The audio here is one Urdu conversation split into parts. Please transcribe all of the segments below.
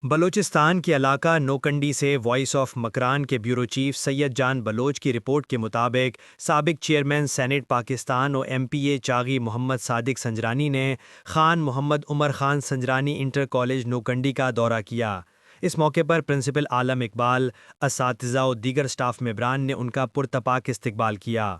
بلوچستان کے علاقہ نوکنڈی سے وائس آف مکران کے بیورو چیف سید جان بلوچ کی رپورٹ کے مطابق سابق چیئرمین سینیٹ پاکستان اور ایم پی اے چاغی محمد صادق سنجرانی نے خان محمد عمر خان سنجرانی انٹر کالج نوکنڈی کا دورہ کیا۔ اس موقع پر پرنسپل عالم اقبال، اساتذہ اور دیگر سٹاف ممبران نے ان کا پرتپاک استقبال کیا۔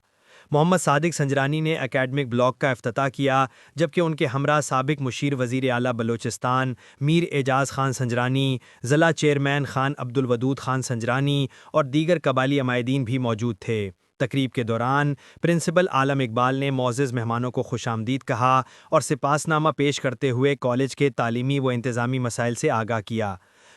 محمد صادق سنجرانی نے اکیڈمک بلاک کا افتتاح کیا، جبکہ ان کے ہمراہ سابق مشیر وزیر اعلیٰ بلوچستان میر اعجاز خان سنجرانی، ضلع چیئرمین خان عبدالودود خان سنجرانی اور دیگر قبائلی عمائدین بھی موجود تھے۔ تقریب کے دوران پرنسپل عالم اقبال نے معزز مہمانوں کو خوش آمدید کہا اور سپاسنامہ پیش کرتے ہوئے کالج کے تعلیمی و انتظامی مسائل سے آگاہ کیا۔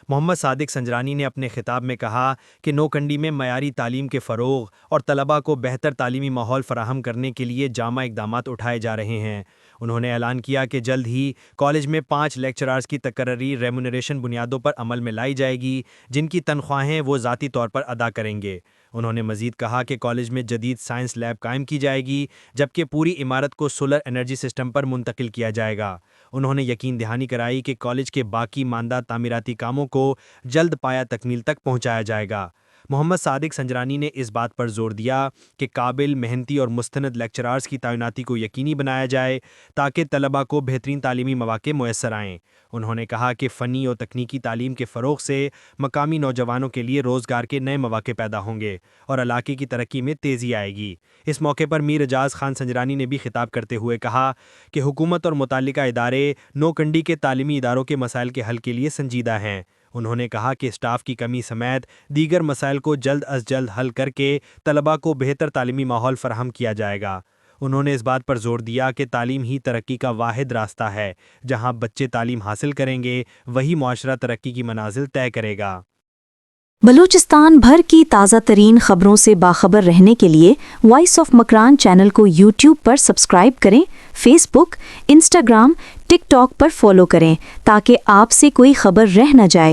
محمد صادق سنجرانی نے اپنے خطاب میں کہا کہ نوکنڈی میں معیاری تعلیم کے فروغ اور طلباء کو بہتر تعلیمی ماحول فراہم کرنے کے لیے جامع اقدامات اٹھائے جا رہے ہیں۔ انہوں نے اعلان کیا کہ جلد ہی کالج میں 5 لیکچرارز کی تقرری ریمونریشن بنیادوں پر عمل میں لائی جائے گی، جن کی تنخواہیں وہ ذاتی طور پر ادا کریں گے۔ انہوں نے مزید کہا کہ کالج میں جدید سائنس لیب قائم کی جائے گی، جبکہ پوری عمارت کو سولر انرجی سسٹم پر منتقل کیا جائے گا۔ انہوں نے یقین دہانی کرائی کہ کالج کے باقی ماندہ تعمیراتی کاموں کو جلد پایہ تکمیل تک پہنچایا جائے گا۔ محمد صادق سنجرانی نے اس بات پر زور دیا کہ قابل، محنتی اور مستند لیکچرارز کی تعیناتی کو یقینی بنایا جائے تاکہ طلباء کو بہترین تعلیمی مواقع میسر آئیں۔ انہوں نے کہا کہ فنی اور تکنیکی تعلیم کے فروغ سے مقامی نوجوانوں کے لیے روزگار کے نئے مواقع پیدا ہوں گے اور علاقے کی ترقی میں تیزی آئے گی۔ اس موقع پر میر اعجاز خان سنجرانی نے بھی خطاب کرتے ہوئے کہا کہ حکومت اور متعلقہ ادارے نوکنڈی کے تعلیمی اداروں کے مسائل کے حل کے لیے سنجیدہ ہیں۔ انہوں نے کہا کہ اسٹاف کی کمی سمیت دیگر مسائل کو جلد از جلد حل کر کے طلباء کو بہتر تعلیمی ماحول فراہم کیا جائے گا۔ انہوں نے اس بات پر زور دیا کہ تعلیم ہی ترقی کا واحد راستہ ہے، جہاں بچے تعلیم حاصل کریں گے وہی معاشرہ ترقی کی منازل طے کرے گا۔ بلوچستان بھر کی تازہ ترین خبروں سے باخبر رہنے کے لیے وائس آف مکران چینل کو یوٹیوب پر سبسکرائب کریں، فیس بک، انسٹاگرام، ٹک ٹاک پر فالو کریں تاکہ آپ سے کوئی خبر رہ نہ جائے۔